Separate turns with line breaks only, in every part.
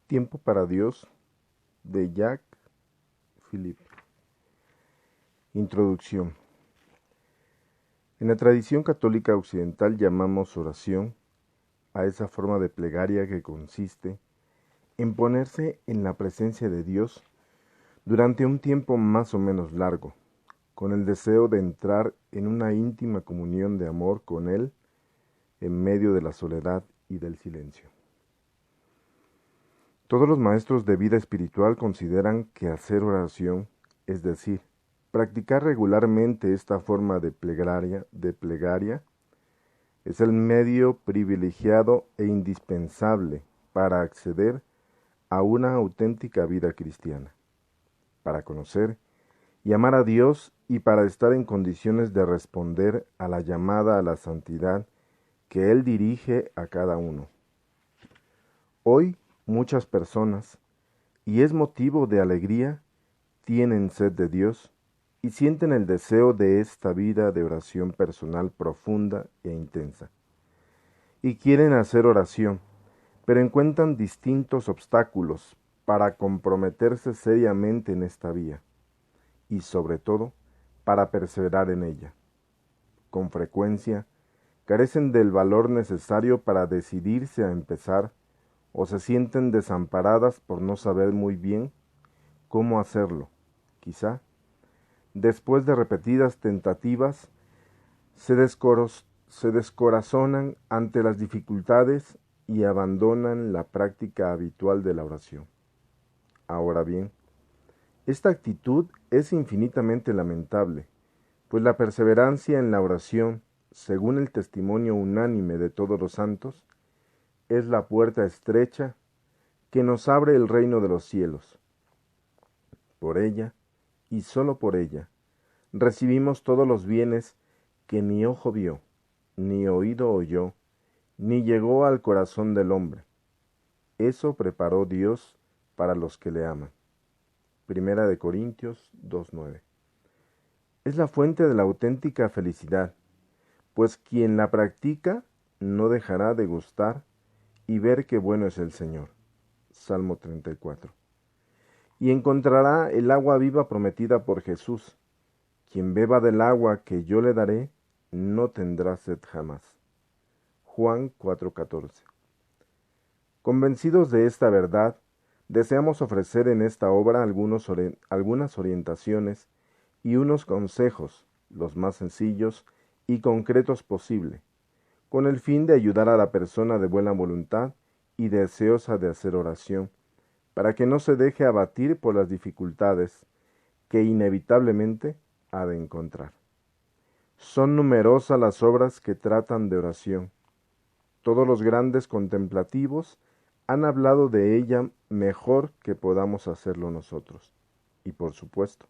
Tiempo para Dios de Jacques Philippe. Introducción. En la tradición católica occidental llamamos oración a esa forma de plegaria que consiste en ponerse en la presencia de Dios durante un tiempo más o menos largo, con el deseo de entrar en una íntima comunión de amor con Él en medio de la soledad y del silencio. Todos los maestros de vida espiritual consideran que hacer oración, es decir, practicar regularmente esta forma de plegaria, es el medio privilegiado e indispensable para acceder a una auténtica vida cristiana, para conocer y amar a Dios y para estar en condiciones de responder a la llamada a la santidad que Él dirige a cada uno. Hoy muchas personas, y es motivo de alegría, tienen sed de Dios y sienten el deseo de esta vida de oración personal profunda e intensa. Y quieren hacer oración, pero encuentran distintos obstáculos para comprometerse seriamente en esta vía, y sobre todo, para perseverar en ella. Con frecuencia, carecen del valor necesario para decidirse a empezar, o se sienten desamparadas por no saber muy bien cómo hacerlo. Quizá, después de repetidas tentativas, se descorazonan ante las dificultades y abandonan la práctica habitual de la oración. Ahora bien, esta actitud es infinitamente lamentable, pues la perseverancia en la oración, según el testimonio unánime de todos los santos, es la puerta estrecha que nos abre el reino de los cielos. Por ella, y sólo por ella, recibimos todos los bienes que ni ojo vio, ni oído oyó, ni llegó al corazón del hombre. Eso preparó Dios para los que le aman. Primera de Corintios 2:9. Es la fuente de la auténtica felicidad, pues quien la practica no dejará de gustar y ver qué bueno es el Señor. Salmo 34. Y encontrará el agua viva prometida por Jesús. Quien beba del agua que yo le daré, no tendrá sed jamás. Juan 4:14. Convencidos de esta verdad, deseamos ofrecer en esta obra algunas orientaciones y unos consejos, los más sencillos y concretos posible, con el fin de ayudar a la persona de buena voluntad y deseosa de hacer oración, para que no se deje abatir por las dificultades que inevitablemente ha de encontrar. Son numerosas las obras que tratan de oración. Todos los grandes contemplativos han hablado de ella mejor que podamos hacerlo nosotros. Y por supuesto,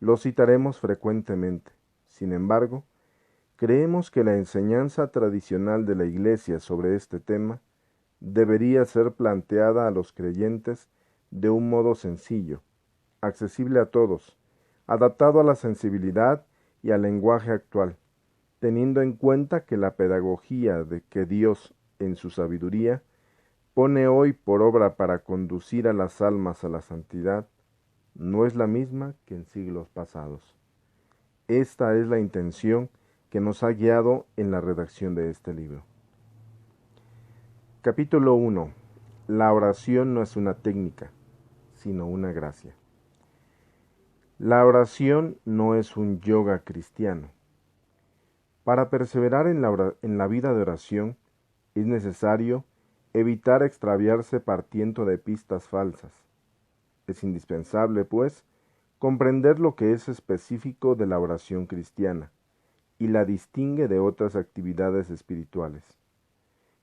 lo citaremos frecuentemente. Sin embargo, creemos que la enseñanza tradicional de la Iglesia sobre este tema debería ser planteada a los creyentes de un modo sencillo, accesible a todos, adaptado a la sensibilidad y al lenguaje actual, teniendo en cuenta que la pedagogía de que Dios, en su sabiduría, pone hoy por obra para conducir a las almas a la santidad, no es la misma que en siglos pasados. Esta es la intención que nos ha guiado en la redacción de este libro. Capítulo 1. La oración no es una técnica, sino una gracia. La oración no es un yoga cristiano. Para perseverar en la vida de oración es necesario evitar extraviarse partiendo de pistas falsas. Es indispensable, pues, comprender lo que es específico de la oración cristiana y la distingue de otras actividades espirituales.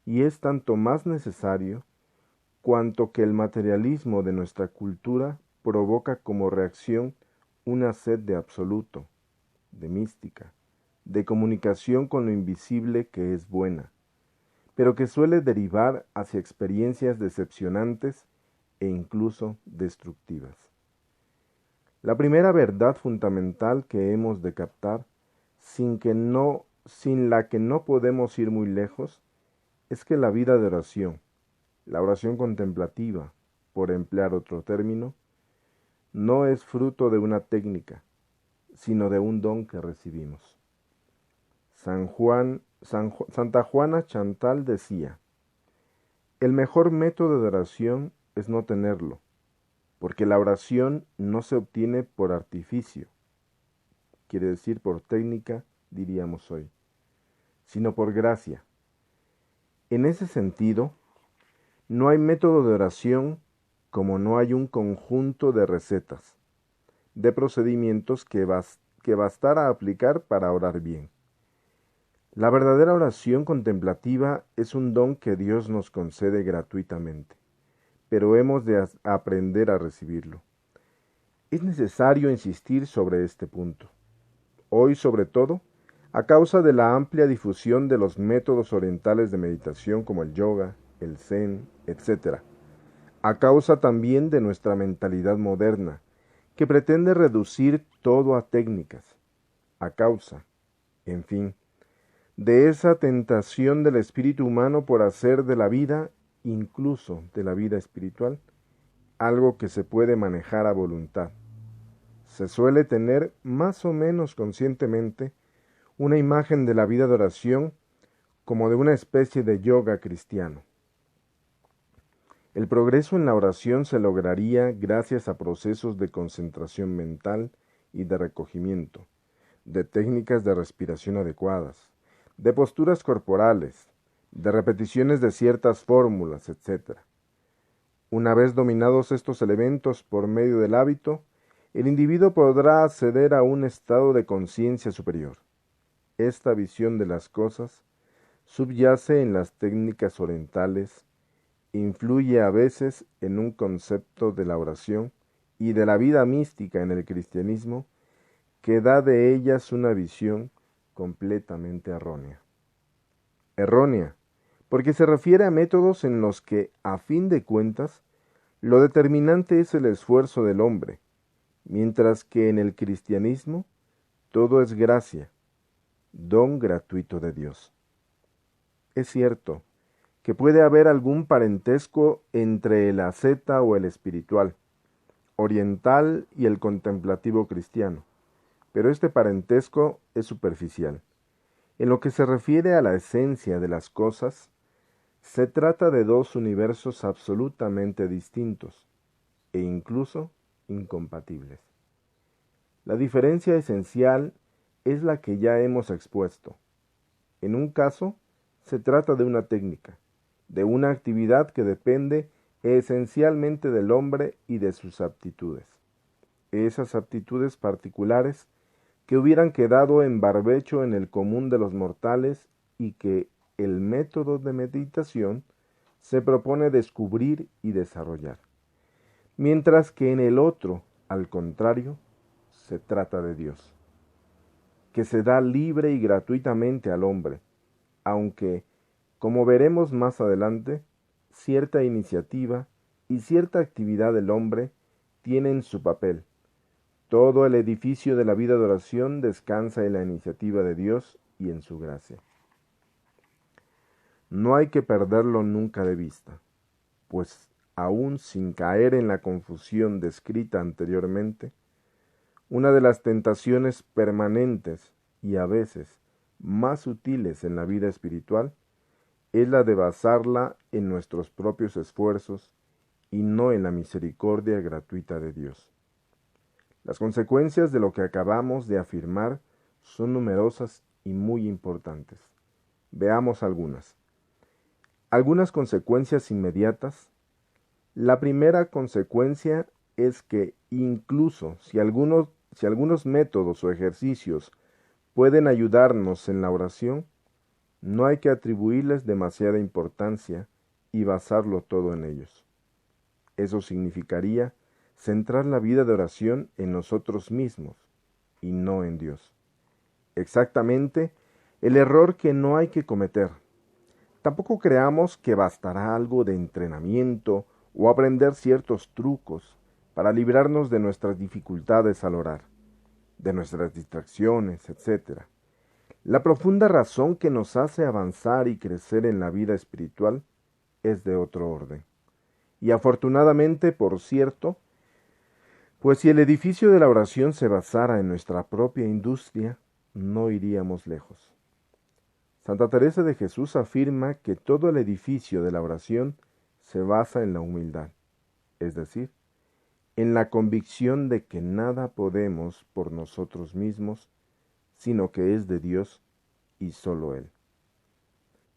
Y es tanto más necesario cuanto que el materialismo de nuestra cultura provoca como reacción una sed de absoluto, de mística, de comunicación con lo invisible que es buena, pero que suele derivar hacia experiencias decepcionantes e incluso destructivas. La primera verdad fundamental que hemos de captar, sin la que no podemos ir muy lejos, es que la vida de oración, la oración contemplativa, por emplear otro término, no es fruto de una técnica, sino de un don que recibimos. Santa Juana Chantal decía: el mejor método de oración es no tenerlo, porque la oración no se obtiene por artificio, quiere decir por técnica, diríamos hoy, sino por gracia. En ese sentido, no hay método de oración como no hay un conjunto de recetas, de procedimientos que bastara aplicar para orar bien. La verdadera oración contemplativa es un don que Dios nos concede gratuitamente, pero hemos de aprender a recibirlo. Es necesario insistir sobre este punto. Hoy, sobre todo, a causa de la amplia difusión de los métodos orientales de meditación como el yoga, el zen, etc., a causa también de nuestra mentalidad moderna, que pretende reducir todo a técnicas, a causa, en fin, de esa tentación del espíritu humano por hacer de la vida, incluso de la vida espiritual, algo que se puede manejar a voluntad. Se suele tener, más o menos conscientemente, una imagen de la vida de oración como de una especie de yoga cristiano. El progreso en la oración se lograría gracias a procesos de concentración mental y de recogimiento, de técnicas de respiración adecuadas, de posturas corporales, de repeticiones de ciertas fórmulas, etc. Una vez dominados estos elementos por medio del hábito, el individuo podrá acceder a un estado de conciencia superior. Esta visión de las cosas subyace en las técnicas orientales, influye a veces en un concepto de la oración y de la vida mística en el cristianismo que da de ellas una visión completamente errónea. Errónea, porque se refiere a métodos en los que, a fin de cuentas, lo determinante es el esfuerzo del hombre, mientras que en el cristianismo todo es gracia, don gratuito de Dios. Es cierto que puede haber algún parentesco entre el asceta o el espiritual, oriental y el contemplativo cristiano, pero este parentesco es superficial. En lo que se refiere a la esencia de las cosas, se trata de dos universos absolutamente distintos e incluso incompatibles. La diferencia esencial es la que ya hemos expuesto. En un caso, se trata de una técnica, de una actividad que depende esencialmente del hombre y de sus aptitudes. Esas aptitudes particulares que hubieran quedado en barbecho en el común de los mortales y que el método de meditación se propone descubrir y desarrollar. Mientras que en el otro, al contrario, se trata de Dios, que se da libre y gratuitamente al hombre, aunque, como veremos más adelante, cierta iniciativa y cierta actividad del hombre tienen su papel. Todo el edificio de la vida de oración descansa en la iniciativa de Dios y en su gracia. No hay que perderlo nunca de vista, pues aún sin caer en la confusión descrita anteriormente, una de las tentaciones permanentes y a veces más sutiles en la vida espiritual es la de basarla en nuestros propios esfuerzos y no en la misericordia gratuita de Dios. Las consecuencias de lo que acabamos de afirmar son numerosas y muy importantes. Veamos algunas. Algunas consecuencias inmediatas. La primera consecuencia es que incluso si algunos métodos o ejercicios pueden ayudarnos en la oración, no hay que atribuirles demasiada importancia y basarlo todo en ellos. Eso significaría centrar la vida de oración en nosotros mismos y no en Dios. Exactamente el error que no hay que cometer. Tampoco creamos que bastará algo de entrenamiento o aprender ciertos trucos para librarnos de nuestras dificultades al orar, de nuestras distracciones, etc. La profunda razón que nos hace avanzar y crecer en la vida espiritual es de otro orden. Y afortunadamente, por cierto, pues si el edificio de la oración se basara en nuestra propia industria, no iríamos lejos. Santa Teresa de Jesús afirma que todo el edificio de la oración se basa en la humildad, es decir, en la convicción de que nada podemos por nosotros mismos, sino que es de Dios y sólo Él,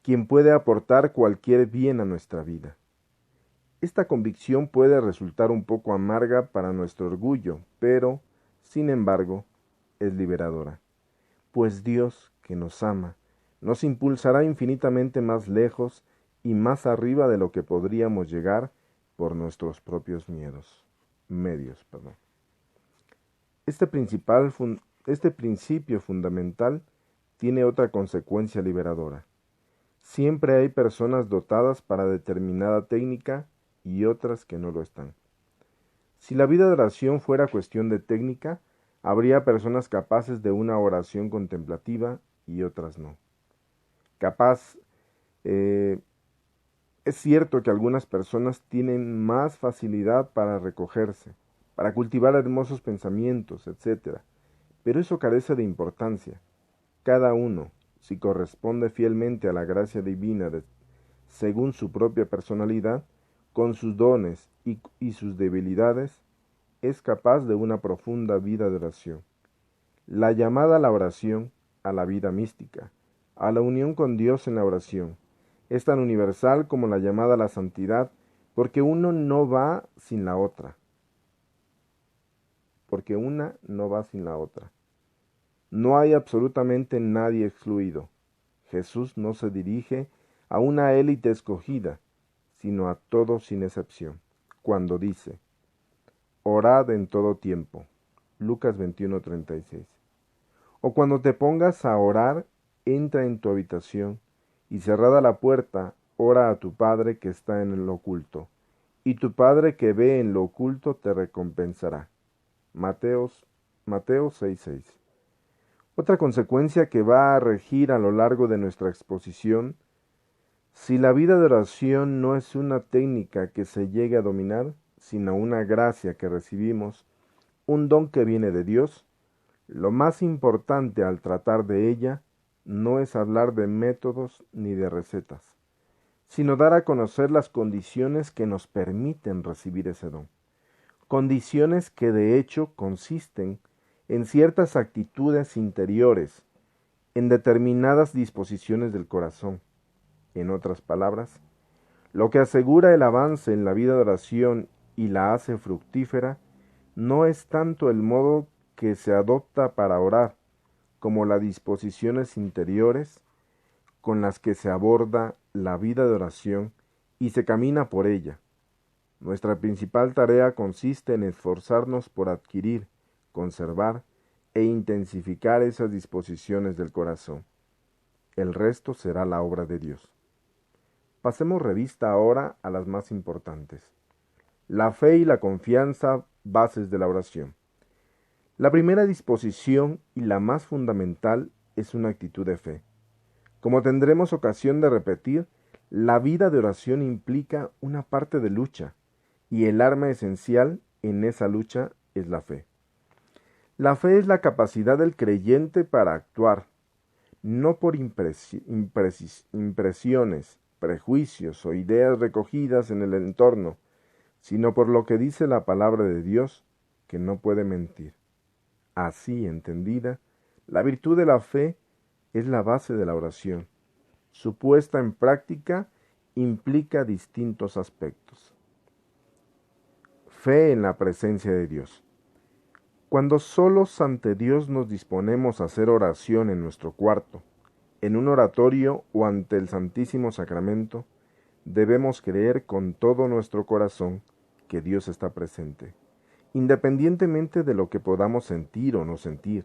quien puede aportar cualquier bien a nuestra vida. Esta convicción puede resultar un poco amarga para nuestro orgullo, pero, sin embargo, es liberadora, pues Dios, que nos ama, nos impulsará infinitamente más lejos y más arriba de lo que podríamos llegar por nuestros propios medios. Este principio fundamental tiene otra consecuencia liberadora. Siempre hay personas dotadas para determinada técnica y otras que no lo están. Si la vida de oración fuera cuestión de técnica, habría personas capaces de una oración contemplativa y otras no. Es cierto que algunas personas tienen más facilidad para recogerse, para cultivar hermosos pensamientos, etc., pero eso carece de importancia. Cada uno, si corresponde fielmente a la gracia divina según su propia personalidad, con sus dones y sus debilidades, es capaz de una profunda vida de oración. La llamada a la oración, a la vida mística, a la unión con Dios en la oración, es tan universal como la llamada a la santidad, porque uno no va sin la otra. Porque una no va sin la otra. No hay absolutamente nadie excluido. Jesús no se dirige a una élite escogida, sino a todos sin excepción, cuando dice, orad en todo tiempo. Lucas 21:36. O cuando te pongas a orar, entra en tu habitación, y cerrada la puerta, ora a tu Padre que está en lo oculto, y tu Padre que ve en lo oculto te recompensará. Mateo 6:6. Otra consecuencia que va a regir a lo largo de nuestra exposición: si la vida de oración no es una técnica que se llegue a dominar, sino una gracia que recibimos, un don que viene de Dios, lo más importante al tratar de ella no es hablar de métodos ni de recetas, sino dar a conocer las condiciones que nos permiten recibir ese don. Condiciones que de hecho consisten en ciertas actitudes interiores, en determinadas disposiciones del corazón. En otras palabras, lo que asegura el avance en la vida de oración y la hace fructífera no es tanto el modo que se adopta para orar, como las disposiciones interiores con las que se aborda la vida de oración y se camina por ella. Nuestra principal tarea consiste en esforzarnos por adquirir, conservar e intensificar esas disposiciones del corazón. El resto será la obra de Dios. Pasemos revista ahora a las más importantes. La fe y la confianza, bases de la oración. La primera disposición y la más fundamental es una actitud de fe. Como tendremos ocasión de repetir, la vida de oración implica una parte de lucha, y el arma esencial en esa lucha es la fe. La fe es la capacidad del creyente para actuar, no por impresiones, prejuicios o ideas recogidas en el entorno, sino por lo que dice la palabra de Dios, que no puede mentir. Así entendida, la virtud de la fe es la base de la oración. Su puesta en práctica implica distintos aspectos. Fe en la presencia de Dios. Cuando solos ante Dios nos disponemos a hacer oración en nuestro cuarto, en un oratorio o ante el Santísimo Sacramento, debemos creer con todo nuestro corazón que Dios está presente, independientemente de lo que podamos sentir o no sentir,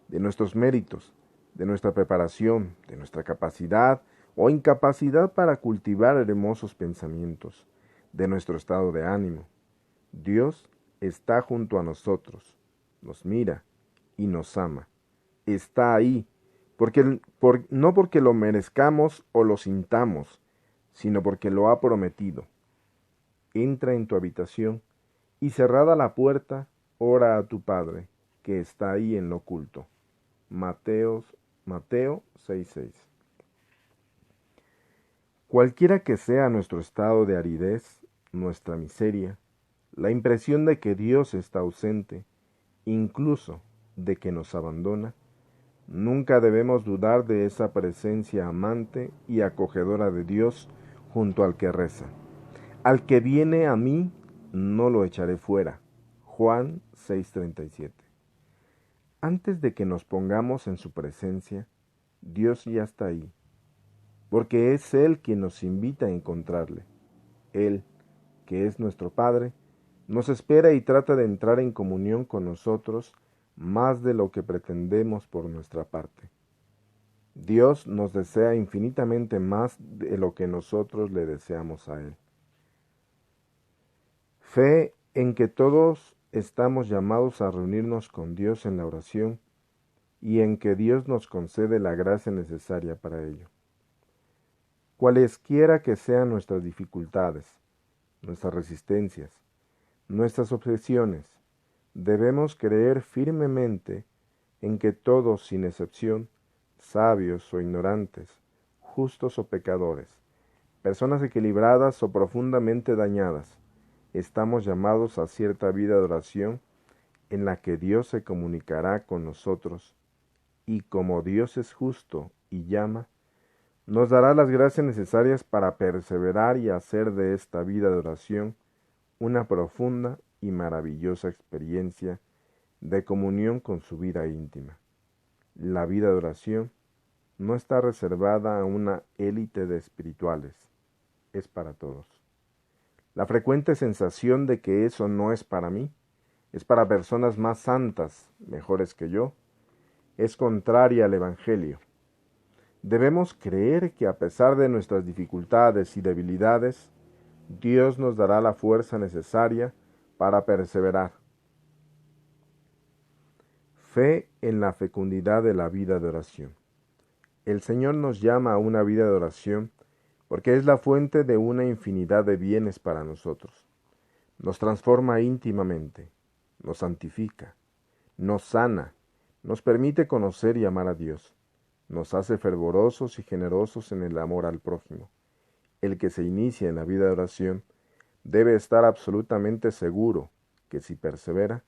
de nuestros méritos, de nuestra preparación, de nuestra capacidad o incapacidad para cultivar hermosos pensamientos, de nuestro estado de ánimo. Dios está junto a nosotros, nos mira y nos ama. Está ahí, no porque lo merezcamos o lo sintamos, sino porque lo ha prometido. entra en tu habitación y cerrada la puerta, ora a tu Padre, que está ahí en lo oculto. Mateo 6:6. Cualquiera que sea nuestro estado de aridez, nuestra miseria, la impresión de que Dios está ausente, incluso de que nos abandona, nunca debemos dudar de esa presencia amante y acogedora de Dios junto al que reza. Al que viene a mí, no lo echaré fuera. Juan 6:37. Antes de que nos pongamos en su presencia, Dios ya está ahí, porque es Él quien nos invita a encontrarle. Él, que es nuestro Padre, nos espera y trata de entrar en comunión con nosotros más de lo que pretendemos por nuestra parte. Dios nos desea infinitamente más de lo que nosotros le deseamos a Él. Fe en que todos estamos llamados a reunirnos con Dios en la oración y en que Dios nos concede la gracia necesaria para ello. Cualesquiera que sean nuestras dificultades, nuestras resistencias, nuestras obsesiones, debemos creer firmemente en que todos, sin excepción, sabios o ignorantes, justos o pecadores, personas equilibradas o profundamente dañadas, estamos llamados a cierta vida de oración en la que Dios se comunicará con nosotros y como Dios es justo y llama, nos dará las gracias necesarias para perseverar y hacer de esta vida de oración una profunda y maravillosa experiencia de comunión con su vida íntima. La vida de oración no está reservada a una élite de espirituales, es para todos. La frecuente sensación de que eso no es para mí, es para personas más santas, mejores que yo, es contraria al Evangelio. Debemos creer que a pesar de nuestras dificultades y debilidades, Dios nos dará la fuerza necesaria para perseverar. Fe en la fecundidad de la vida de oración. El Señor nos llama a una vida de oración porque es la fuente de una infinidad de bienes para nosotros. Nos transforma íntimamente, nos santifica, nos sana, nos permite conocer y amar a Dios, nos hace fervorosos y generosos en el amor al prójimo. El que se inicia en la vida de oración debe estar absolutamente seguro que si persevera,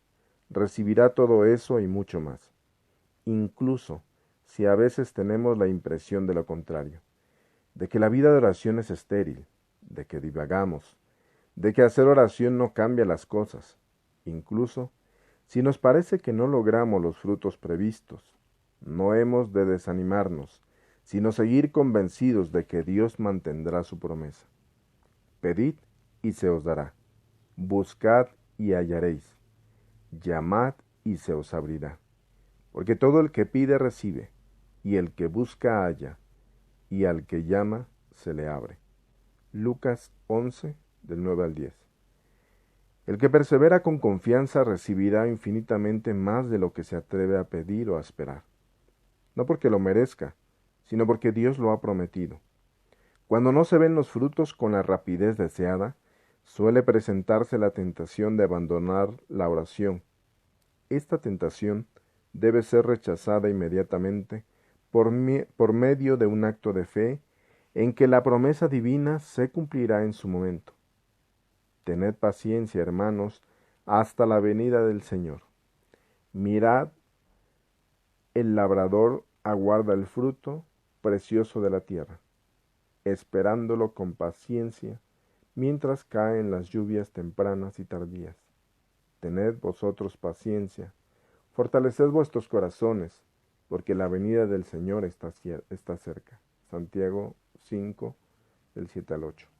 recibirá todo eso y mucho más, incluso si a veces tenemos la impresión de lo contrario, de que la vida de oración es estéril, de que divagamos, de que hacer oración no cambia las cosas, incluso si nos parece que no logramos los frutos previstos. No hemos de desanimarnos, sino seguir convencidos de que Dios mantendrá su promesa. Pedid y se os dará. Buscad y hallaréis. Llamad y se os abrirá. Porque todo el que pide recibe, y el que busca halla, y al que llama se le abre. Lucas 11, del 9 al 10. El que persevera con confianza recibirá infinitamente más de lo que se atreve a pedir o a esperar. No porque lo merezca, sino porque Dios lo ha prometido. Cuando no se ven los frutos con la rapidez deseada, suele presentarse la tentación de abandonar la oración. Esta tentación debe ser rechazada inmediatamente por medio de un acto de fe en que la promesa divina se cumplirá en su momento. Tened paciencia, hermanos, hasta la venida del Señor. Mirad, el labrador aguarda el fruto precioso de la tierra, esperándolo con paciencia, mientras caen las lluvias tempranas y tardías. Tened vosotros paciencia, fortaleced vuestros corazones, porque la venida del Señor está cerca. Santiago 5, del 7 al 8.